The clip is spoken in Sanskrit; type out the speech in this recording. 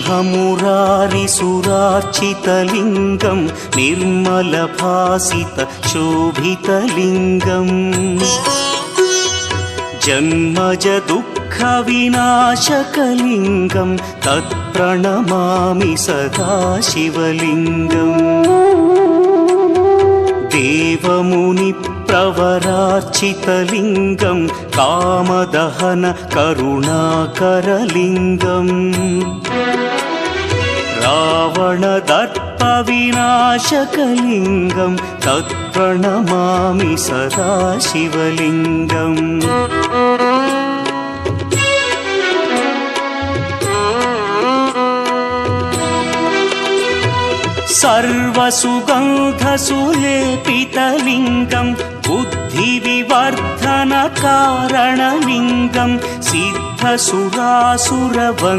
ब्रह्ममुरारिसुरार्चितलिङ्गं निर्मलभासितशोभितलिङ्गम् जन्मजदुःखविनाशकलिङ्गं तत्प्रणमामि सदा शिवलिङ्गम् देवमुनिप्रवरार्चितलिङ्गं कामदहन करुणाकरलिङ्गम् रावणदर्पविनाशकलिङ्गं तत्प्रणमामि सदा शिवलिङ्गम् सर्वसुगन्धसुलेपितलिङ्गं बुद्धिविवर्धनकारणलिङ्गं सिद्धसुरासुरवन्द्यलिङ्गम्